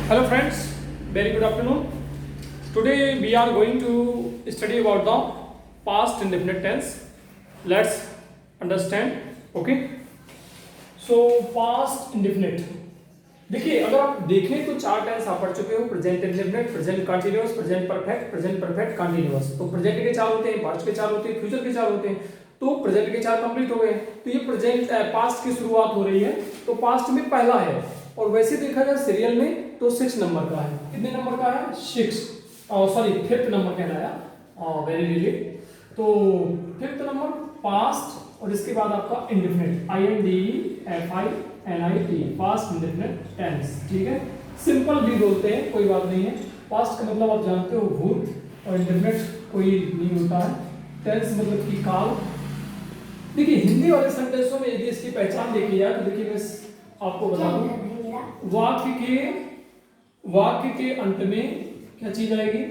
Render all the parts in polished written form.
Hello friends, very good afternoon. Today we are going to study about the past indefinite tense. Let's understand. Okay. So past indefinite. देखिए अगर आप देखें तो चार tense आप पढ़ चुके हो, present indefinite, present continuous, present perfect continuous. तो प्रेजेंट के चार होते हैं, पास्ट के चार होते हैं, फ्यूचर के चार होते हैं। तो प्रेजेंट के चार कंप्लीट हो गए। तो ये प्रेजेंट पास्ट की शुरुआत हो रही है। तो पास्ट में पहला है और वैसे देखा जाए सीरियल में तो 6 नंबर का है। कितने नंबर का है? 6 सॉरी 5th नंबर कहलाया। Very really. तो 5th नंबर पास्ट और इसके बाद आपका indefinite INDEFINIT past indefinite tense. ठीक है, सिंपल भी बोलते हैं, कोई बात नहीं है। पास्ट का मतलब आप जानते हो भूत और इंडेफिनिट कोई नहीं होता है। टेंस मतलब कि काल। देखिए हिंदी वाले सेंटेंसों में यदि इसकी पहचान देखी जाए तो देखिए मैं आपको बता दूं, वाक्य के अंत में क्या चीज आएगी?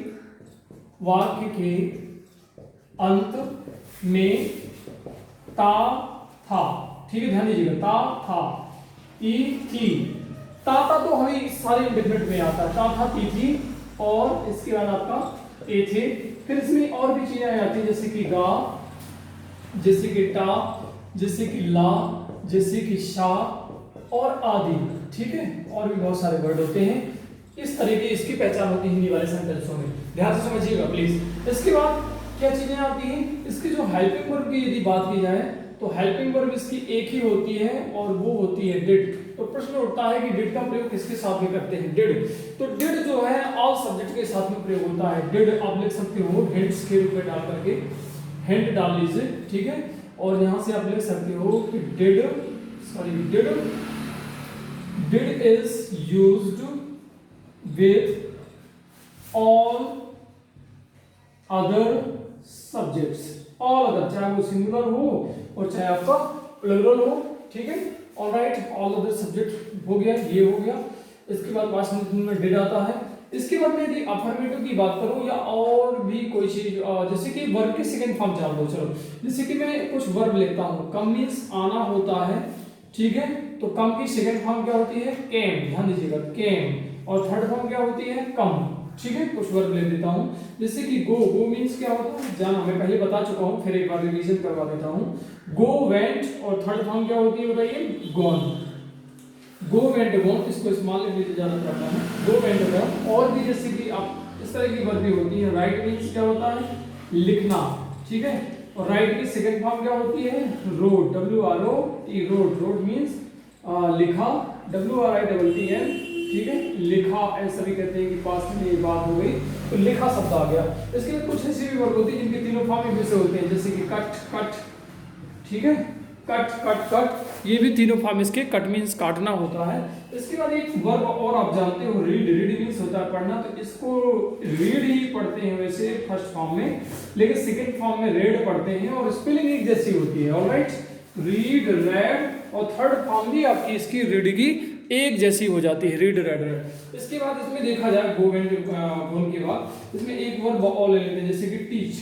वाक्य के अंत में ता था। ठीक है, ध्यान दीजिएगा। ता था, ई थी। ता तो हमें सारे इंडेफिनिट में आता है। ता था, ती थी और इसके बाद आपका ए थे। फिर इसमें और भी चीजें आ जाती है जैसे कि गा, जैसे कि टा, जैसे कि ला, जैसे कि शा और आदि। ठीक है, और भी बहुत सारे वर्ड होते हैं। इस तरह की इसकी पहचान होती है हिंदी वाले सेंटेंसों में, ध्यान से समझिएगा प्लीज। इसके बाद क्या चीजें आती हैं? इसकी जो हेल्पिंग वर्ब की यदि बात की जाए तो हेल्पिंग वर्ब इसकी एक ही होती है और वो होती है डिड। तो प्रश्न उठता है कि डिड का प्रयोग किसके साथ में करते हैं? डिड। तो डिड जो है ऑल सब्जेक्ट के साथ में प्रयोग होता है। डिड आप लिख सकते हो हिंट्स के रूप में डाल करके, हिंट डाल लीजिए। ठीक है, और यहां से आप लिख सकते हो कि did is used with all other subjects. All other, चाहे वो सिंगुलर हो और चाहे आपका प्लूरल हो। ठीक है, ऑलराइट, ऑल अदर सब्जेक्ट हो गया, ये हो गया। इसके बाद पास्ट में डिड आता है। इसके बाद मैं यदि अफर्मेटिव की बात करूं या और भी कोई चीज, जैसे कि वर्ब के सेकंड फॉर्म जान लो। चलो, जैसे कि मैं कुछ वर्ब लेता हूं, कम मींस आना होता है। ठीक है, तो कम की सेकंड फॉर्म क्या होती है? केम। ध्यान दीजिएगा, केम। और थर्ड फॉर्म क्या होती है? कम। ठीक है, कुछ वर्ब ले देता हूं जैसे कि गो मींस क्या होता है? जाना। मैं पहले बता चुका हूं, फिर एक बार रिवीजन करवा देता हूं। गो वेंट और थर्ड फॉर्म क्या होती है बताइए? गॉन। गो वेंट गॉन, इसको स्मॉल लेटर ज्यादा करता है। Go went gone. और भी जैसे कि आप इस तरह की वर्ब भी होती है। राइट मींस क्या होता है? लिखना। ठीक है, और राइट की सेकंड फॉर्म क्या होती है? Road, WROT, road. Road means लिखा, WRITTN। ठीक है, लिखा ऐसा भी कहते हैं कि पास में ये बात हो गई तो लिखा शब्द आ गया। इसके बाद कुछ ऐसी भी वर्ब होती है जिनके तीनों फॉर्म में से होते हैं जैसे कि कट। ठीक है, कट, ये भी तीनों फॉर्म इसके। कट मींस काटना होता है। इसके बाद एक वर्ब और आप जानते हो, रीड मींस होता है पढ़ना। तो इसको रीड ही पढ़ते हैं वैसे फर्स्ट फॉर्म में, लेकिन सेकंड फॉर्म में रेड पढ़ते हैं और स्पेलिंग एक जैसी होती है। ऑलराइट, रीड, रेड, और थर्ड फॉर्म भी आपकी इसकी रीड की एक जैसी हो जाती है, रीड, रेड। इसके बाद इसमें देखा जाए गोन के बाद इसमें एक वर्ब और ले लेते हैं जैसे कि टीच,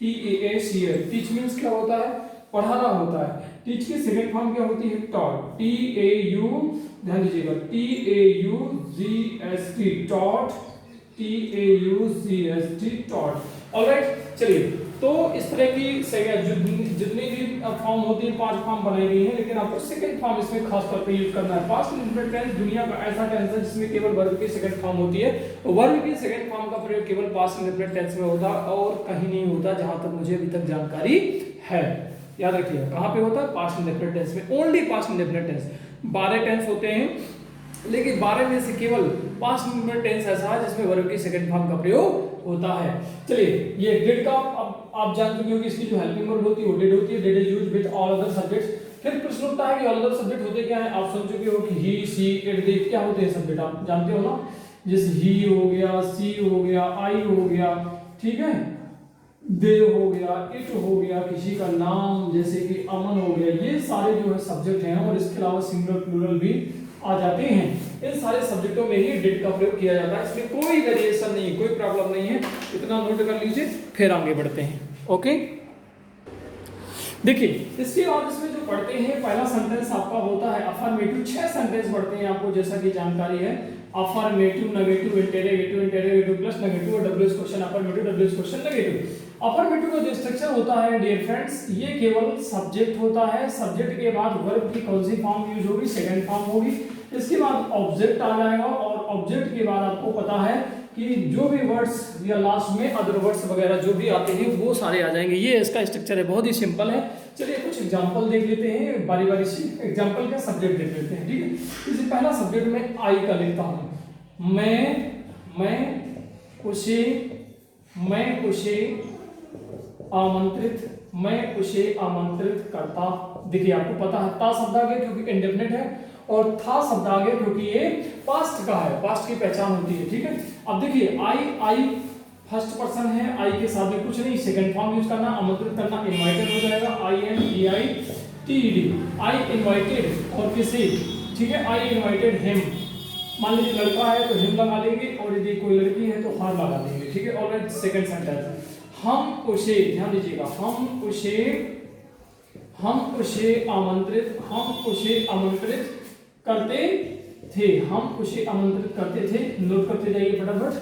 TAACH। टीच मींस क्या होता है? पढ़ाना होता है। टीच की सेकंड फॉर्म क्या होती है? टॉट, TAU, ध्यान दीजिएगा, TAUGST, taught, TAUGST, taught. Alright, चलिए। तो इस तरह की जितनी भी फॉर्म होती है 5 फॉर्म बनाई गई है, लेकिन आपको सेकंड फॉर्म इसमें खास तौर पे यूज करना है। पास्ट इंडेफिनिट टेंस दुनिया का ऐसा टेंस है जिसमें केवल वर्ब की सेकंड फॉर्म होती है। वर्ब की सेकंड फॉर्म का प्रयोग केवल पास्ट इंडेफिनिट टेंस में होता है और कहीं नहीं होता, जहां तक मुझे अभी तक जानकारी है। याद रखिएगा, कहां पे होता है? पास्ट इंडेफिनिट टेंस में, only past indefinite tense. 12 tense होते हैं, लेकिन 12 में से केवल पास्ट इंडेफिनिट टेंस ऐसा है जिसमें वर्ब की सेकंड फॉर्म का प्रयोग होता है। चलिए, ये डिड का आप जान चुके हो कि इसकी जो हेल्पिंग वर्ब होती है वो डिड होती है। Did is used with all other subjects. फिर प्रश्न उठता है कि ऑल अदर सब्जेक्ट होते क्या है? आप सुन चुके हो कि ही, सी, इट, दे क्या होते हैं सब्जेक्ट, आप जानते हो ना। जैसे ही हो गया, सी हो गया, आई हो गया, ठीक है, दे हो गया, इट हो गया, किसी का नाम जैसे कि अमन हो गया। ये सारे जो है सब्जेक्ट हैं और इसके अलावा सिंगुलर, प्लूरल भी आ जाते हैं। इन सारे सब्जेक्टों में ही डिड का प्रयोग किया जाता है। इसमें कोई वेरिएशन नहीं, कोई प्रॉब्लम नहीं है। इतना नोट कर लीजिए, फिर आगे बढ़ते हैं। ओके, देखिए इसके बाद इसमें जो पढ़ते हैं, पहला सेंटेंस आपका होता है अफर्मेटिव। 6 सेंटेंस पढ़ते हैं आपको जैसा कि जानकारी है। Affirmative, negative, interrogative, interrogative plus negative और WH question affirmative, WH question negative. Affirmative का जो स्ट्रक्चर होता है डियर फ्रेंड्स, ये केवल सब्जेक्ट होता है, सब्जेक्ट के बाद वर्ब की कौन सी फॉर्म यूज होगी, सेकंड फॉर्म होगी। इसके बाद ऑब्जेक्ट आ जाएगा और ऑब्जेक्ट के बाद आपको पता है कि जो भी वर्ड्स या लास्ट में अदर वर्ड्स वगैरह जो भी आते हैं वो सारे आ जाएंगे। ये इसका स्ट्रक्चर है, बहुत ही सिंपल है। चलिए कुछ एग्जांपल देख लेते हैं, बारी बारी से एग्जांपल का सब्जेक्ट देख लेते हैं, ठीक है। जैसे पहला सब्जेक्ट में आई का लिखता हूं, मैं उसे आमंत्रित करता। देखिए आपको पता है ता शब्द आ गया क्योंकि इंडेफिनिट है, और था शब्द आ गया क्योंकि ये पास्ट का है, पास्ट की पहचान होती है, ठीक है। अब देखिए आई फर्स्ट पर्सन है, आई के साथ में कुछ नहीं, सेकंड फॉर्म यूज करना, आमंत्रित करना, इनवाइटेड हो जाएगा, INVITED, आई इनवाइटेड और किसी, ठीक है, आई इनवाइटेड हिम। मान लीजिए लड़का है तो हिम लगा लेंगे, और यदि कोई लड़की है तो हर लगा देंगे, ठीक है। और सेकंड सेंटेंस, हम उसे, ध्यान दीजिएगा, हम उसे आमंत्रित करते थे, हम उसे आमंत्रित करते थे। नोट करते जाइए फटाफट।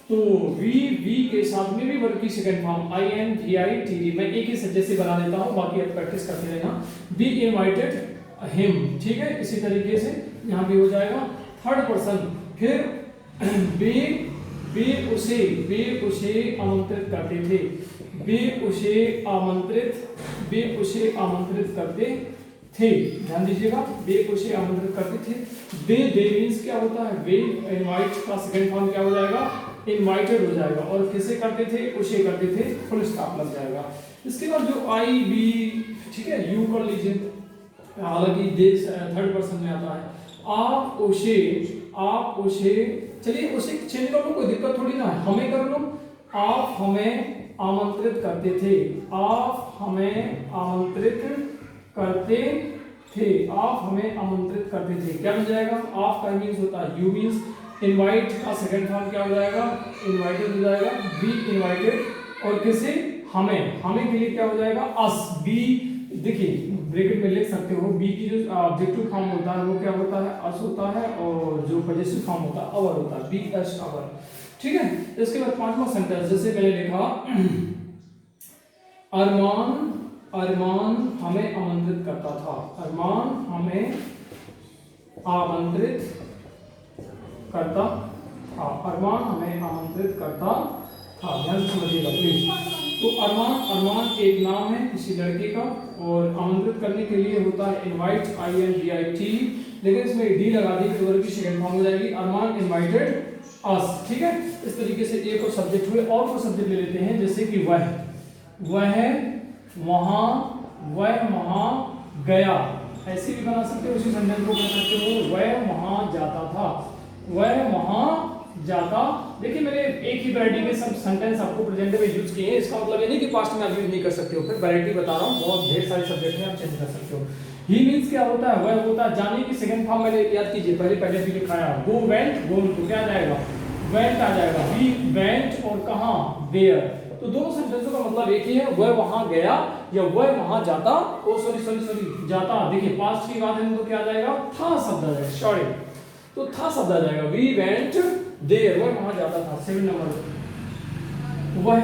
तो वी के साथ में भी वर्ब की सेकंड फॉर्म INVITED, मैं एक ही सब्जेक्ट से बना देता हूं, बाकी आप प्रैक्टिस करते रहना। वी इनवाइटेड हिम, ठीक है, इसी तरीके से यहां भी हो जाएगा। थर्ड पर्सन, फिर वे उसे आमंत्रित करते थे, वे उसे आमंत्रित करते थे, ध्यान दीजिएगा, वे उसे आमंत्रित करते थे। दे मींस क्या होता है, वे, इनवाइट का सेकंड फॉर्म क्या हो जाएगा, इनवाइटेड हो जाएगा, और किसे करते थे, उसे करते थे, फुल स्टॉप लग जाएगा। इसके बाद जो आई वी, ठीक है, यू कर लीजिए, हालांकि दे थर्ड पर्सन में आता है। आप उसे, चलिए उसे चेंज कर लो, कोई दिक्कत थोड़ी ना है, हमें कर लो। आप हमें आमंत्रित करते थे, आप हमें आमंत्रित करते थे, क्या बन जाएगा, आप का मींस होता है यू, मींस इनवाइट का सेकंड फॉर्म क्या हो जाएगा, इनवाइटेड हो जाएगा, बी इनवाइटेड, और किसे, हमें के लिए क्या हो जाएगा, अस। बी, देखिए ब्रैकेट में लिख सकते हो, बी की जो ऑब्जेक्टिव फॉर्म होता है वो क्या होता है, अस होता है, और जो पॉजेसिव फॉर्म होता है अवर होता है, बी एस अवर, ठीक है। इसके बाद पांचवा सेंटेंस, जैसे मैंने लिखा, अरमान हमें आमंत्रित करता था, अरमान हमें आमंत्रित करता था, ध्यान से समझिएगा प्लीज। तो अरमान एक नाम है किसी लड़के का, और आमंत्रित करने के लिए होता है इनवाइट, INVIT, लेकिन इसमें डी लगा दी तो वर्ब की सेकंड फॉर्म हो जाएगी, अरमान इनवाइटेड अस, ठीक है। इस तरीके से एक और सब्जेक्ट हुए, और को सब्जेक्ट ले लेते हैं, जैसे कि वह गया, ऐसे भी बना सकते हो, उसी सेंटेंस को बना सकते हो, वह वहां जाता था, वह वहां जाता। देखिए मैंने एक ही वैरायटी के सब सेंटेंस आपको प्रेजेंट में यूज किए हैं, इसका मतलब ये नहीं कि पास्ट में आप यूज नहीं कर सकते हो, फिर वैरायटी बता रहा हूँ, बहुत ढेर सारे सब्जेक्ट हैं, आप चेंज कर सकते हो। ही मींस क्या होता है, वह होता है, जाने की सेकंड फॉर्म मैंने याद कीजिए, पहले भी लिखाया, गो वेंट, तो क्या आ जाएगा, वेंट आ जाएगा, वी वेंट, और कहां, देयर। तो दोनों सेंटेंसों का मतलब एक ही है, वह वहां गया या वह वहां जाता, ओ सॉरी जाता। देखिए पास्ट की बात है तो क्या आ जाएगा, था शब्द आ जाएगा, सॉरी, तो था शब्द आ जाएगा, वी वेंट देयर, वह वहां जाता था। 7 नंबर, वह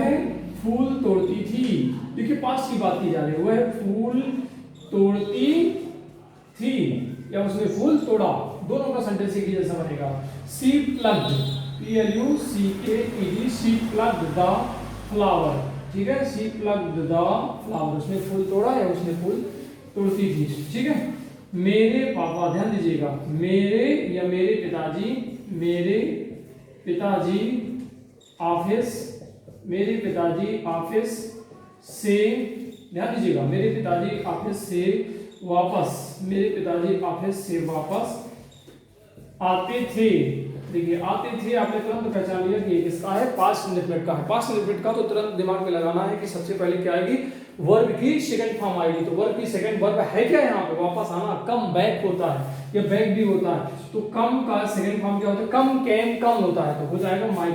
फूल तोड़ती थी, देखिए पास्ट की बात की जा रही है, वह फूल तोड़ती थी या उसने फूल तोड़ा, दोनों का सेंटेंस एक ही जैसा बनेगा। She plucked, PLUCKED, she plucked the flower, ठीक है, शी प्लग्ड द फ्लावर, उसने फूल तोड़ा या उसने फूल तोड़ती थी, ठीक है। मेरे पापा, ध्यान दीजिएगा, मेरे या मेरे पिताजी ऑफिस से, ध्यान दीजिएगा, मेरे पिताजी ऑफिस से वापस आते थे। देखिए आते थे, आपने तुरंत पहचान लिया कि किसका है, पास्ट इंडेफिनिट का है। पास्ट इंडेफिनिट का तो तुरंत दिमाग में लगाना है कि सबसे पहले क्या आएगी, वर्ब की सेकंड फॉर्म आएगी। तो वर्ब की सेकंड वर्ब है क्या, यहाँ पे वापस आना, कम बैक होता है या बैक भी होता है। तो कम का सेकंड फॉर्म क्या होता है, कम, केम, कम होता है, तो हो जाएगा माय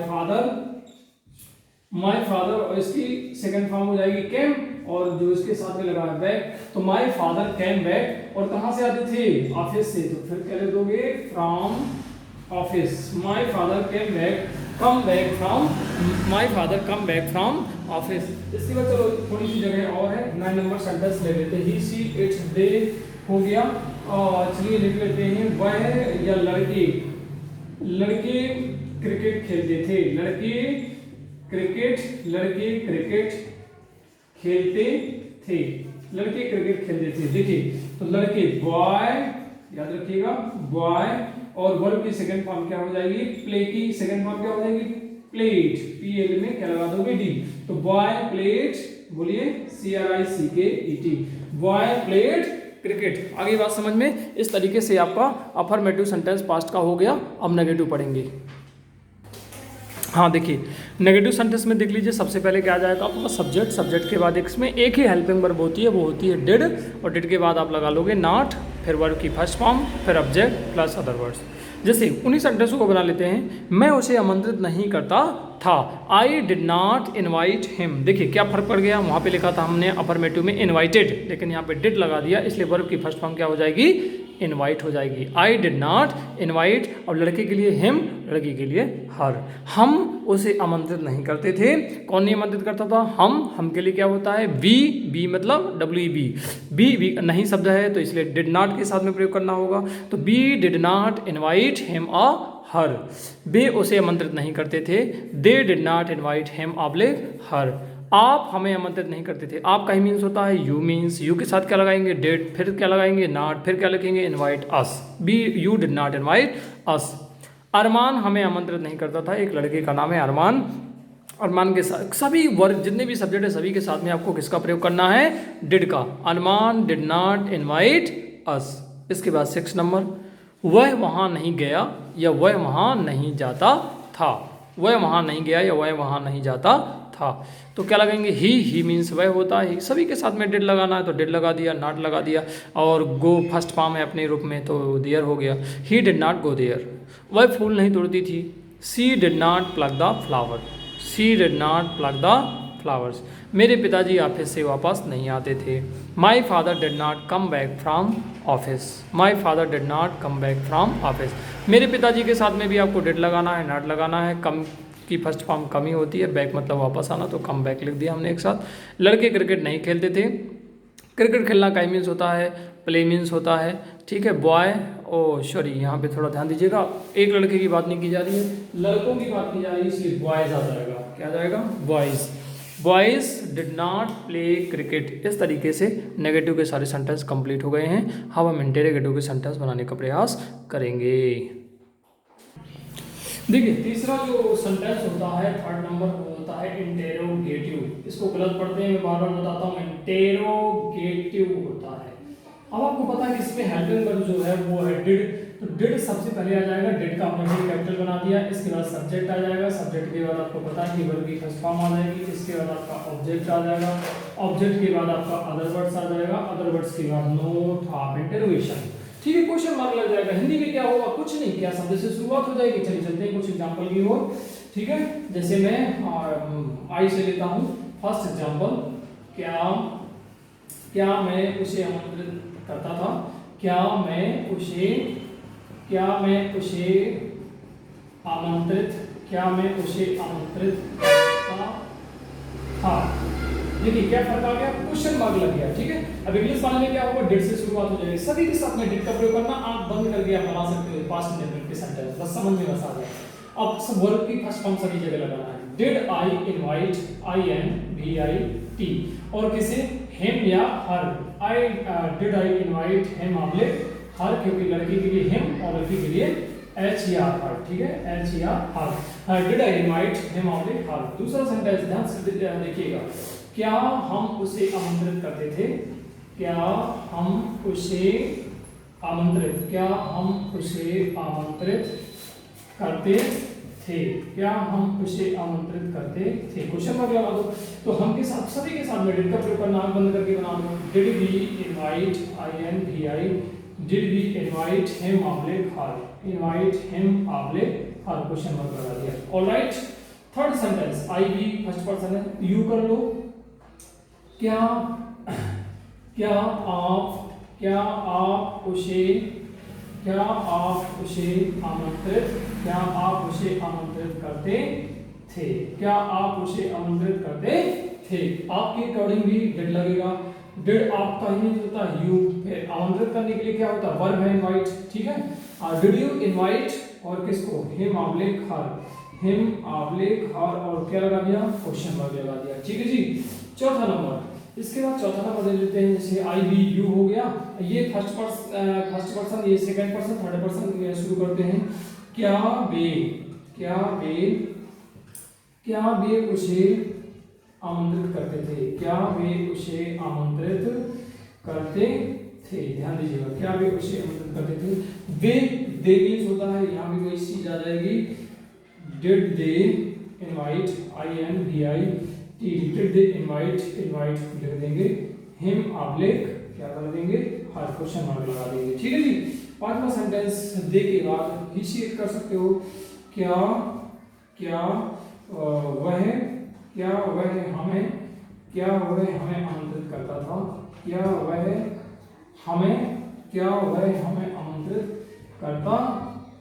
फादर, और इसकी सेकंड फॉर्म हो जाएगी केम, और जो इसके साथ में लगा है बैक, तो माय फादर कैम बैक, और कहाँ से आते थे? ऑफिस से, तो फिर क्या लिख दोगे? From office. My father came back, come back from, my father come back from office. इसके बाद चलो थोड़ी सी जगह और है, 9 नंबर सेंटेंस ले लेते हैं। ही सी इट्स दे हो गया, और चलिए लिख लेते हैं वह या लड़के क्रिकेट खेलते थे। लड़के क्रिकेट खेलते थे। लड़के क्रिकेट खेलते थे। देखिए तो लड़के बॉय, याद रखिएगा बॉय, और वर्ब की सेकंड फॉर्म क्या हो जाएगी? प्ले की सेकंड फॉर्म क्या हो जाएगी? प्लेट। पीएल में क्या लगा दोगे? डी। तो बॉय प्लेट, बोलिए CRICKET, बॉय प्लेट क्रिकेट। आगे बात समझ में? इस तरीके से आपका अफर्मेटिव सेंटेंस पास्ट का हो गया। अब नेगेटिव पढ़ेंगे। हाँ देखिए, नेगेटिव सेंटेंस में देख लीजिए, सबसे पहले क्या आ जाएगा आपका? सब्जेक्ट। सब्जेक्ट के बाद इसमें एक ही हेल्पिंग वर्ब होती है, वो होती है डिड, और डिड के बाद आप लगा लोगे नॉट, फिर वर्ब की फर्स्ट फॉर्म, फिर ऑब्जेक्ट प्लस अदर वर्ड्स। जैसे उन्हीं सेंटेंसों को बना लेते हैं। मैं उसे आमंत्रित नहीं करता था। I did not invite him. देखिए क्या फर्क पड़ गया? वहाँ पे लिखा था हमने अफर्मेटिव में इन्वाइटेड, लेकिन यहाँ पे डिड लगा दिया, इसलिए वर्ब की फर्स्ट फॉर्म क्या हो जाएगी? इन्वाइट हो जाएगी। आई डिड नॉट इन्वाइट, और लड़के के लिए हिम, लड़की के लिए हर। हम उसे आमंत्रित नहीं करते थे। कौन नहीं आमंत्रित करता था? हम के लिए क्या होता है? बी मतलब WEB, बी नहीं शब्द है, तो इसलिए डिड नॉट के साथ में प्रयोग करना होगा। तो we did not invite him or her. वे उसे आमंत्रित नहीं करते थे। They did not invite him her. आप हमें आमंत्रित नहीं करते थे। आप का ही मीन्स होता है यू मीन्स, यू के साथ क्या लगाएंगे? डिड, फिर क्या लगाएंगे? नॉट, फिर क्या लिखेंगे? Invite us. We you did not invite us. अरमान हमें आमंत्रित नहीं करता था। एक लड़के का नाम है अरमान। अरमान के साथ सभी वर्ग, जितने भी सब्जेक्ट है, सभी के साथ में आपको किसका प्रयोग करना है? डिड का। अरमान डिड नॉट इन्वाइट अस। इसके बाद 6 नंबर, वह वहाँ नहीं गया या वह वहाँ नहीं जाता था। वह वहाँ नहीं गया या वह वहाँ नहीं जाता था, तो क्या लगाएंगे? ही मीन्स वह होता है। सभी के साथ में डिड लगाना है, तो डिड लगा दिया, नॉट लगा दिया, और गो फर्स्ट फॉर्म है अपने रूप में, तो देयर हो गया। He did not go there. वह फूल नहीं तोड़ती थी। She did not pluck the flower. She did not pluck the flowers. मेरे पिताजी ऑफिस से वापस नहीं आते थे। My father did not come back from office. My father did not come back from office. मेरे पिताजी के साथ में भी आपको डिड लगाना है, नॉट लगाना है। कम की फर्स्ट फॉर्म कमी होती है, बैक मतलब वापस आना, तो कम बैक लिख दिया हमने एक साथ। लड़के क्रिकेट नहीं खेलते थे। क्रिकेट खेलना का मीन्स होता है प्ले मीन्स होता है, ठीक है। बॉय, ओ सॉरी यहाँ पे थोड़ा ध्यान दीजिएगा, एक लड़के की बात नहीं की जा रही है, लड़कों की बात की जा रही है, इसलिए बॉयज आ जाएगा। क्या आ जाएगा? Boys. Boys did not play cricket. इस तरीके से नेगेटिव के सारे सेंटेंस कंप्लीट हो गए हैं। अब हम इंटेरोगेटिव के सेंटेंस बनाने का प्रयास करेंगे। देखिए तीसरा जो सेंटेंस होता है, 3rd नंबर वो होता है इंटेरोगेटिव। इसको गलत पढ़ते हैं, मैं बार बार बताता हूँ, इंटेरोगेटिव होता है। अब आपको पता है कि इसमें हेल्पिंग वर्ब जो है वो है डिड, तो डिड सबसे पहले आ जाएगा, डिड का आपने कैपिटल बना दिया। इसके बाद सब्जेक्ट आ जाएगा, सब्जेक्ट के बाद आपको पता है कि वर्ब की फर्स्ट फॉर्म आ जाएगी। इसके बाद आपका ऑब्जेक्ट आ जाएगा, ऑब्जेक्ट के बाद आपका अदर वर्ड्स आ जाएगा, अदर वर्ड्स के बाद नोट ऑफ इंटरोगेशन, ठीक है। क्वेश्चन मार्क लग जाएगा। हिंदी में क्या होगा? कुछ नहीं, क्या शब्द से शुरुआत हो जाएगी। चलिए चलते हैं कुछ एग्जांपल की ओर, ठीक है। जैसे मैं आई से लेता हूँ फर्स्ट एग्जांपल, क्या मैं उसे आमंत्रित करता था। क्या मैं उसे आमंत्रित करता था। देखिए क्या फर्क आ गया? क्वेश्चन मार्क लग गया, ठीक है। अब इंग्लिश वाले में क्या होगा? डिड से शुरुआत हो जाएगी। सभी के साथ में डिड का प्रयोग करना, आंख बंद करके आप बना सकते हो पास्ट इंडेफिनिट के सेंटेंस, बस समझ में बस आ जाए। अब सब वर्ब की फर्स्ट फॉर्म सभी जगह लगाना है। डिड आई इनवाइट, INVIT, और किसे? हिम या her. Did I invite him her, क्योंकि लड़की के लिए हिम और लड़की के लिए HER हर, ठीक है, HER her. Did I invite him हर। दूसरा सेंटेंस ध्यान से देखिएगा, क्या हम उसे आमंत्रित करते थे। क्या हम उसे आमंत्रित करते थे। क्या हम उसे आमंत्रित करते थे। क्वेश्चन मार्क लगा दो। तो हम के साथ सभी के साथ में डिड का प्रयोग करना, आंख बंद करके बना दो। Did we invite INVI, did we invite him her, invite him her, question mark लगा दिया। ऑलराइट, थर्ड सेंटेंस, I भी फर्स्ट पर्सन है, यू कर लो, क्या क्या आप उसे आमंत्रित करते थे? क्या आप उसे आमंत्रित करते थे? आपके अकॉर्डिंग भी डिड लगेगा। डिड आपका ही नहीं होता, यू। फिर आमंत्रित करने के लिए क्या होता है? वर्ब है इनवाइट, ठीक है। डिड यू इनवाइट और किसको? हिम आबलिक हर, और क्या लगा दिया? क्वेश्चन मार्क लगा दिया, ठीक है जी। चौथा नंबर, इसके बाद चौथा नंबर ले लेते हैं, जैसे आई बी यू हो गया, ये फर्स्ट पर्सन, ये सेकंड पर्सन, थर्ड पर्सन शुरू करते हैं। क्या वे उसे आमंत्रित करते थे? क्या वे उसे आमंत्रित करते थे? ध्यान दीजिएगा, क्या वे उसे आमंत्रित करते थे? वे दे मीन्स होता है, यहाँ भी कोई चीज आ जाएगी। Did they invite, INVIT, did they invite लिख देंगे। हिम आबलिक क्या कर देंगे? हर, क्वेश्चन मार्क लगा देंगे, ठीक है जी। पांचवा सेंटेंस दे के बाद ही सी कर सकते हो। क्या वह हमें आमंत्रित करता था? क्या वह हमें आमंत्रित करता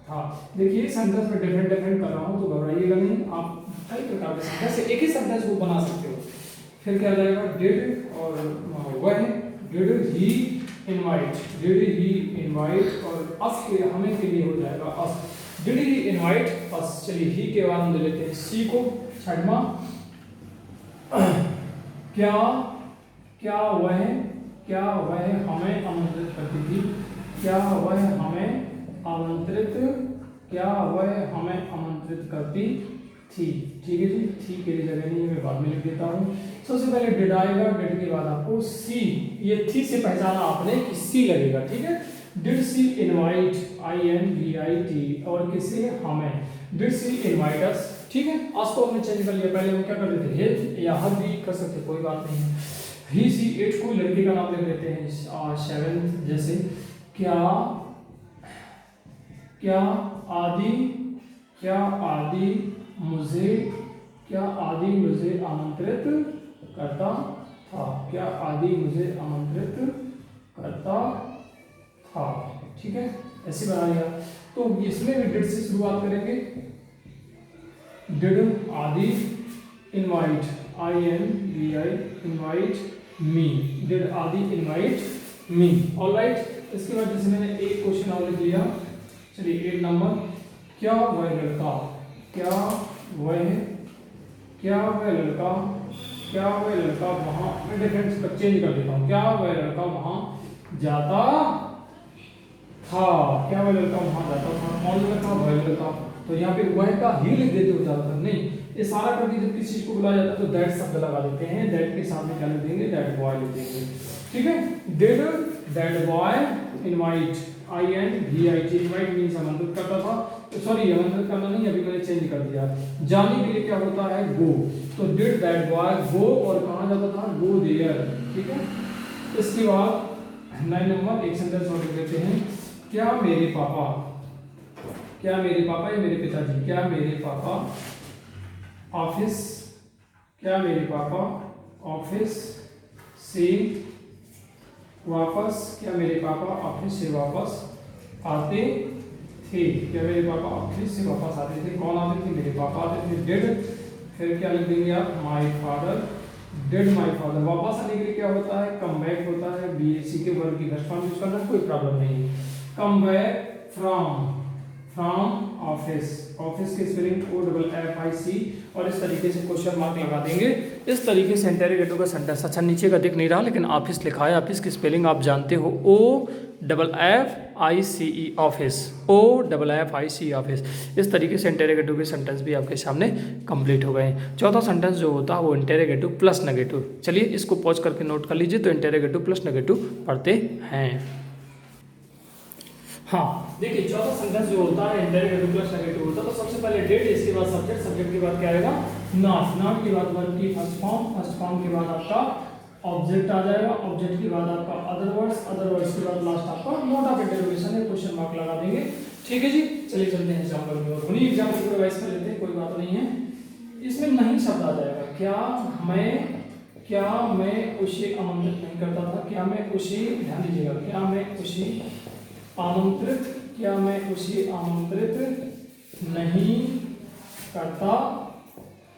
था? देखिए सेंटेंस में डिफरेंट कर रहा हूँ, तो घबराइएगा नहीं, आप कई प्रकार के सेंटेंस एक ही सेंटेंस को बना सकते हो। फिर क्या जाएगा? डिड और वह, डिड ही इनवाइट और अस के, हमें के लिए हो जाएगा अस। डिड ही इनवाइट अस। चलिए ही के बाद हम ले लेते हैं सी को, छठवां। क्या वह हमें आमंत्रित करती थी? क्या वह हमें आमंत्रित करती थी? ठीक है जी, थी के लिए जगह नहीं, मैं बाद में लिख देता हूँ। सबसे पहले डिड आएगा, डिड के बाद आपको सी, ये थी से पहचाना आपने कि सी लगेगा, ठीक है। डिड सी इनवाइट, INVIT, और किसे? हमें। डिड सी इनवाइट अस, ठीक है। आज को हमने चेंज कर लिया, पहले हम क्या कर देते? हिज या हर भी कर सकते, कोई बात नहीं है। ही सी इट, कोई लड़की का नाम लिख देते हैं, सेवेंथ जैसे। क्या आदि मुझे आमंत्रित करता था? क्या आदि मुझे आमंत्रित करता था? ठीक है, ऐसे बना लिया। तो इसमें भी डिड से शुरुआत करेंगे। डिड आदि invite, INVI invite me, did आदि इनवाइट मी, ऑलराइट। इसके बाद जैसे मैंने एक क्वेश्चन और लिख लिया, चलिए 8 नंबर। क्या वह लड़का वहां, मैं डिफरेंस पर चेंज कर देता हूँ। क्या वह लड़का वहां जाता था? क्या वह लड़का वहां जाता था? कौन लड़का? वह लड़का। तो यहाँ पे वह का ही लिख देते हो ज्यादातर, नहीं इशारा करके जब किसी चीज को बुलाया जाता है तो दैट शब्द लगा देते हैं। दैट के सामने क्या लिख देंगे? दैट बॉय लिख देंगे, ठीक है। Did that boy invite, INVIT, invite means आमंत्रित करता था, तो सॉरी आमंत्रित करना नहीं, अभी मैंने चेंज कर दिया। जाने के लिए क्या होता है? गो। तो डिड दैट बॉय गो, और कहाँ जाता था? गो देयर, ठीक है। इसके बाद 9 नंबर, एक सेंटेंस और लिख देते हैं। क्या मेरे पापा या मेरे पिताजी, क्या मेरे पापा ऑफिस से वापस आते थे? क्या मेरे पापा ऑफिस से वापस आते थे? कौन आते थे? मेरे पापा आते थे। डिड, फिर क्या लिख देंगे आप? My father. Did my father. वापस आने के लिए क्या होता है? कम बैक होता है। BAC के वर्ग की फर्स्ट फॉर्म यूज करना, कोई प्रॉब्लम नहीं है। कम बैक फ्रॉम ऑफिस की स्पेलिंग OFFIC, और इस तरीके से क्वेश्चन मार्क लगा देंगे। इस तरीके से इंटेरोगेटिव का सेंटेंस, अच्छा नीचे का दिख नहीं रहा लेकिन ऑफिस लिखा है, ऑफिस की स्पेलिंग आप जानते हो, OFFICE ऑफिस, OFFICE ऑफिस। इस तरीके से इंटेरोगेटिव के सेंटेंस भी आपके सामने कंप्लीट हो गए। चौथा सेंटेंस जो होता है वो इंटेरोगेटिव प्लस नेगेटिव। चलिए इसको पॉज करके नोट कर लीजिए। तो इंटेरोगेटिव प्लस नेगेटिव पढ़ते हैं। हाँ देखिए, चौथा सेंटेंस जो होता है इंटेरोगेटिव प्लस नेगेटिव होता है। तो सबसे पहले डिड, इसके बाद सब्जेक्ट, सब्जेक्ट के बाद क्या आएगा? नॉट के बाद वर्ब की फर्स्ट फॉर्म के बाद आपका ऑब्जेक्ट आ जाएगा, ऑब्जेक्ट के बाद आपका अदर वर्ड्स के बाद लास्ट आपका नोट ऑफ इंटरोगेशन है, क्वेश्चन मार्क लगा देंगे, ठीक है जी। चलिए चलते हैं एग्जाम्पल में, और उन्हीं एग्जाम्पल को रिवाइज कर लेते हैं, कोई बात नहीं है। इसमें नहीं शब्द आ जाएगा। क्या क्या मैं उसे आमंत्रित नहीं करता था, क्या मैं उसे, ध्यान दीजिएगा, क्या मैं उसे आमंत्रित, क्या मैं उसे आमंत्रित नहीं करता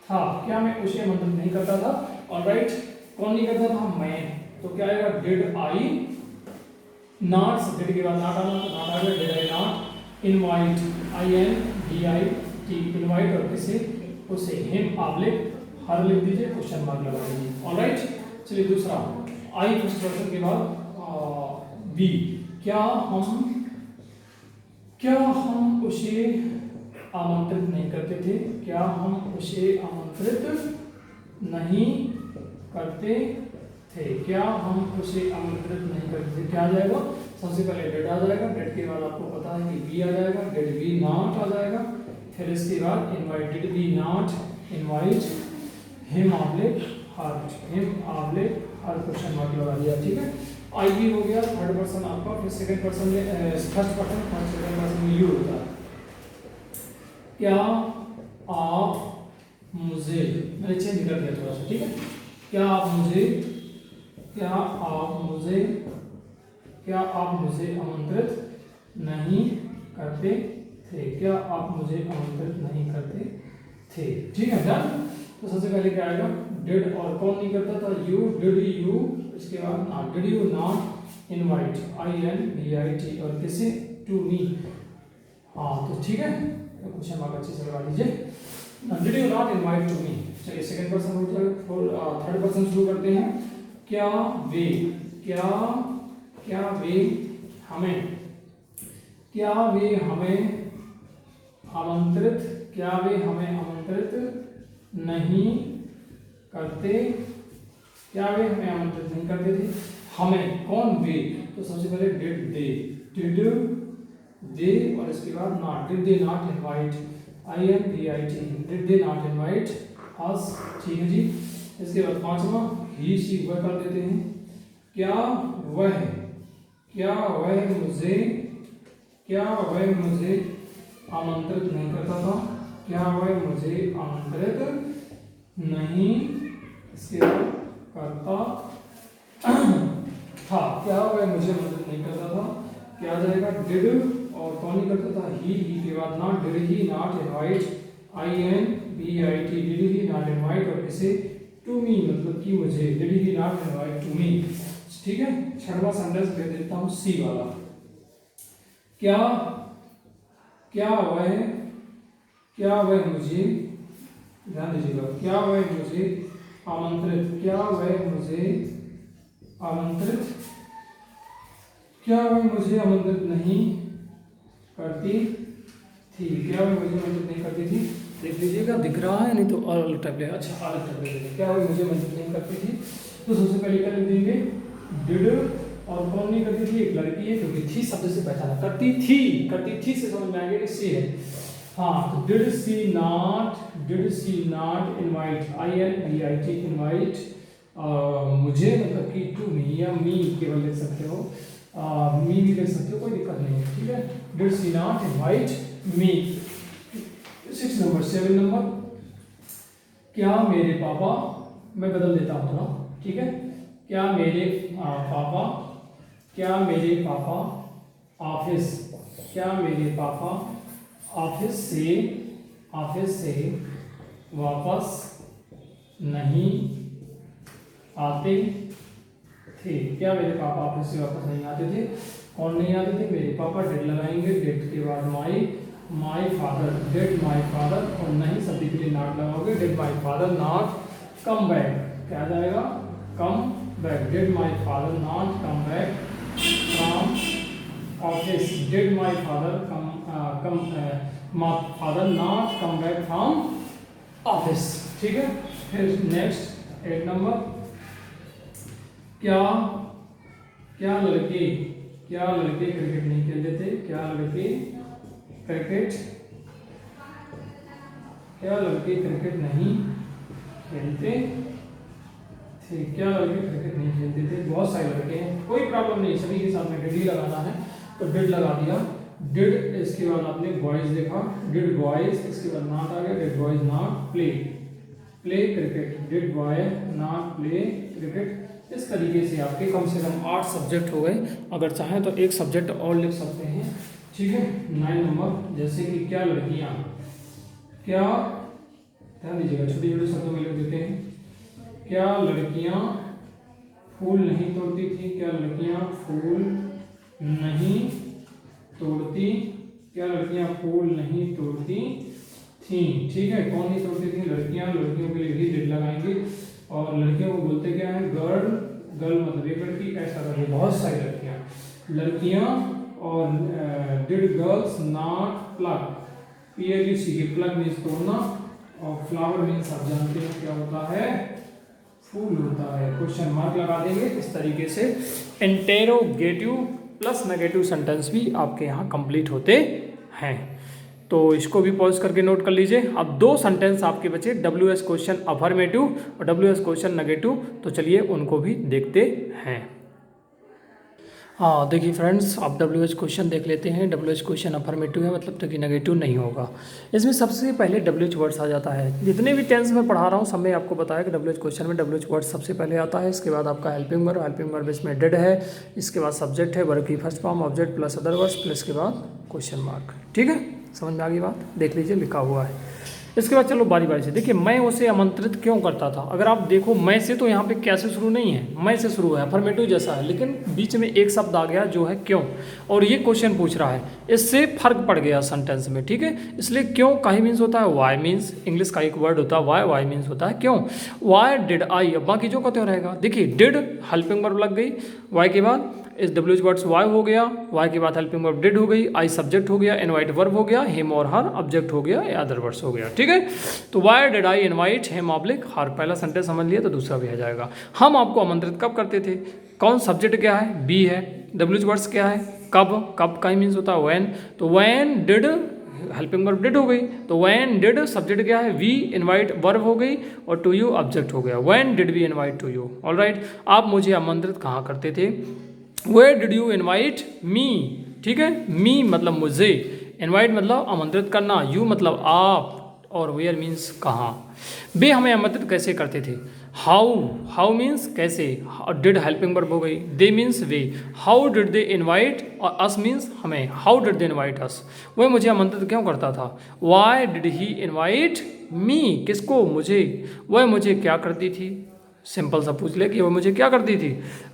था, क्या मैं उसे आमंत्रित नहीं करता था। ऑलराइट, कौन नहीं करता था, मैं, तो क्या आएगा, डिड आई नॉट, सब्जेक्ट के बाद नॉट आना, तो नॉट आ गया, did I not invite, INVIT, invite, और किसे, उसे, हिम आबले हर लिख दीजिए, क्वेश्चन मार्क लगा दीजिए। ऑलराइट, चलिए दूसरा, आई फर्स्ट पर्सन के बाद बी, क्या हम उसे आमंत्रित नहीं करते थे, क्या हम उसे आमंत्रित नहीं करते थे, क्या हम उसे आमंत्रित नहीं करते थे, क्या आ जाएगा, सबसे पहले डेड आ जाएगा, डेड के बाद आपको पता है कि बी आ जाएगा, डेड बी नॉट आ जाएगा, फिर इसके बाद invited we not invite, him oblique her, him oblique her, question mark लगा दिया। ठीक है, आई भी हो गया, थर्ड पर्सन आपका, फिर सेकंड पर्सन में फर्स्ट पर्सन, सेकंड पर्सन में यू होता है। क्या आप मुझे, मैंने चेंज कर दिया थोड़ा सा, ठीक है, क्या आप मुझे आमंत्रित नहीं करते थे, क्या आप मुझे आमंत्रित नहीं करते थे। ठीक है डन। तो सबसे पहले क्या आएगा, डिड, और कौन नहीं करता था, यू, डिड यू, इसके बाद not, did you not invite, INVIT, और किसे, टू मी। हाँ तो ठीक है, तो क्वेश्चन मार्क अच्छे से लगा दीजिए, did you not invite to me. चलिए सेकंड पर्सन हो जाएगा, थर्ड पर्सन शुरू करते हैं। क्या वे हमें आमंत्रित नहीं करते, क्या वे हमें आमंत्रित नहीं करते थे, हमें, कौन, वे, तो सबसे पहले डिड दे, और इसके बाद not, did they not invite, INVIT, did they not invite us. ठीक है जी, इसके बाद पांचवा, ही शी वह कर देते हैं। क्या वह मुझे आमंत्रित नहीं करता था, क्या वह मुझे आमंत्रित नहीं, इसके बाद करता था, क्या वह मुझे आमंत्रित नहीं करता था, क्या आ जाएगा, डिड, और कौन नहीं करता था, ही के बाद not, did he not invite, INVIT, did he not invite, और किसे, टू मी, मतलब कि मुझे, did he not invite to me. ठीक है, छठवां सेंटेंस दे देता हूं, सी वाला। क्या वह मुझे, ध्यान दीजिएगा, क्या वह मुझे आमंत्रित नहीं करती थी, क्या वह मुझे आमंत्रित नहीं करती थी, देख लीजिएगा, दिख रहा है, नहीं तो अलग टैब ले, अच्छा अलग टैब ले, क्या वह मुझे आमंत्रित नहीं करती थी। तो सबसे पहले क्या लिख देंगे, डिड, और कौन नहीं करती थी, एक लड़की है, क्योंकि थी शब्द से पहचाना, करती थी से समझ में आएगा कि सी है। हाँ, तो did she not invite, INVIT invite, मुझे, मतलब कि टू मी, या मी केवल लिख सकते हो, मी भी लिख सकते हो, कोई दिक्कत नहीं है। ठीक है, did she not invite me. 6 number, 7 number, क्या मेरे पापा, मैं बदल देता हूँ थोड़ा, ठीक है, क्या मेरे पापा ऑफिस से वापस नहीं आते थे, क्या मेरे पापा ऑफिस से वापस नहीं आते थे, कौन नहीं आते थे, मेरे पापा, डेड लगाएंगे, डेड के बाद my father, dead my father, और नहीं सभी के लिए नॉट लगाओगे, dead my father not come back, क्या आ जाएगा, come back, did my father not come back from office, did my father father not come back from office. ठीक है, फिर नेक्स्ट 8 नंबर, क्या लड़के क्रिकेट नहीं खेलते थे, क्या लड़के क्रिकेट नहीं खेलते थे, क्या लड़के क्रिकेट नहीं खेलते थे, बहुत सारे लड़के हैं, कोई प्रॉब्लम नहीं, सभी के सामने डिड ही लगाना है, तो डिड लगा दिया, डिड, इसके बाद आपने बॉयज देखा, डिड बॉयज, इसके बाद नॉट आ गया, did boys not play, play cricket, did boy not play cricket. इस तरीके से आपके कम से कम 8 सब्जेक्ट हो गए। अगर चाहें तो एक सब्जेक्ट और लिख सकते हैं, ठीक है। 9 नंबर, जैसे कि क्या लड़कियां, क्या, ध्यान दीजिएगा छोटे छोटे शब्दों में लिख देते हैं। क्या लड़कियां फूल नहीं तोड़ती थी, क्या लड़कियां फूल नहीं तोड़ती, क्या लड़कियां फूल नहीं तोड़ती थी, ठीक है। कौन नहीं तोड़ती थी? लड़कियां। लड़कियों के लिए भी डिड लगाएंगे। और लड़कियों को बोलते क्या है? गर्ल। गर्ल मतलब एक लड़की, ऐसा करके बहुत सारी लड़कियां। और did girls not plug, PLUC, plug means तोड़ना, और फ्लावर मीन्स आप जानते हैं क्या होता है? फूल होता है। क्वेश्चन मार्क लगा देंगे। इस तरीके से इंटेरोगेटिव प्लस नेगेटिव सेंटेंस भी आपके यहाँ कंप्लीट होते हैं। तो इसको भी पॉज करके नोट कर लीजिए। अब 2 सेंटेंस आपके बचे, WH क्वेश्चन अफर्मेटिव और WH क्वेश्चन नेगेटिव। तो चलिए उनको भी देखते हैं। हाँ देखिए फ्रेंड्स, आप WH क्वेश्चन देख लेते हैं। WH क्वेश्चन अफर्मेटिव है, मतलब कि नेगेटिव नहीं होगा। इसमें सबसे पहले WH वर्ड्स आ जाता है। जितने भी टेंस में पढ़ा रहा हूँ सब में आपको बताया कि WH क्वेश्चन में WH वर्ड्स सबसे पहले आता है। इसके बाद आपका हेल्पिंग वर्ब इसमें डिड है। इसके बाद सब्जेक्ट है, वर्ब की first form, object plus other words, plus के बाद क्वेश्चन मार्क। ठीक है, समझ में आ गई बात? देख लीजिए लिखा हुआ है। इसके बाद चलो बारी बारी से देखिए, मैं उसे आमंत्रित क्यों करता था। अगर आप देखो मैं से, तो यहाँ पे कैसे शुरू नहीं है, मैं से शुरू है, अफर्मेटिव जैसा है, लेकिन बीच में एक शब्द आ गया जो है क्यों, और ये क्वेश्चन पूछ रहा है, इससे फर्क पड़ गया सेंटेंस में। ठीक है, इसलिए क्यों का ही मीन्स होता है वाई मीन्स, इंग्लिश का एक वर्ड होता है वाई, वाई मीन्स होता है क्यों। वाई डिड आई, अब बाकी जो कहते रहेगा। देखिए डिड हेल्पिंग वर्ब लग गई, वाई के बाद इस WH वर्ड्स वाई हो गया, वाई के बाद हेल्पिंग वर्ब डिड हो गई, आई सब्जेक्ट हो गया, इनवाइट वर्ब हो गया, हिम और हर ऑब्जेक्ट हो गया, या अदर वर्ड्स हो गया। ठीक है, तो why did I invite him oblique her, पहला सेंटेंस समझ लिया तो दूसरा भी आ जाएगा। हम आपको आमंत्रित कब करते थे, कौन सब्जेक्ट क्या है, बी है, WH वर्ड्स क्या है, कब, कब का ही मीन्स होता है व्हेन, तो when did helping verb did हो गई, तो व्हेन डिड सब्जेक्ट क्या है, वी, इनवाइट वर्ब हो गई, और टू यू ऑब्जेक्ट हो गया, when did we invite to you. Alright, आप मुझे आमंत्रित कहाँ करते थे, where did you invite me. ठीक है, मी मतलब मुझे, इनवाइट मतलब आमंत्रित करना, यू मतलब आप, और वेयर मीन्स कहाँ। वे हमें आमंत्रित कैसे करते थे, हाउ, हाउ मीन्स कैसे, डिड हेल्पिंग वर्ब हो गई, दे means way, how did they invite, और अस मीन्स हमें, हाउ डिड दे इनवाइट अस, वह मुझे आमंत्रित क्यों करता था, why did he invite me, किसको, मुझे, वह मुझे क्या करती थी, सिंपल सा पूछ ले कि वो मुझे क्या करती थी,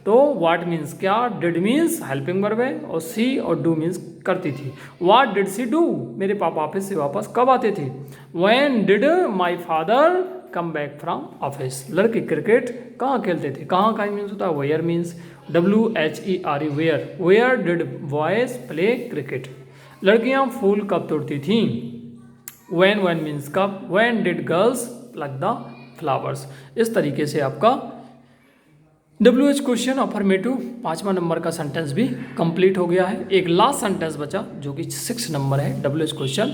तो व्हाट मीन्स क्या, डिड मीन्स हेल्पिंग वर्ब है, और सी और डू मीन्स करती थी। व्हाट डिड सी डू, मेरे पापा ऑफिस से वापस कब आते थे, when did my father come back from office, लड़के क्रिकेट कहाँ खेलते थे, कहाँ का मीन्स होता है where means, WHERE where, where did boys play cricket, लड़कियाँ फूल कब तोड़ती थीं, व्हेन, व्हेन मीन्स कब, when did girls pluck the flowers. इस तरीके से आपका WH क्वेश्चन अफर्मेटिव 5वां नंबर का सेंटेंस भी कंप्लीट हो गया है। एक लास्ट सेंटेंस बचा जो कि 6 नंबर है WH क्वेश्चन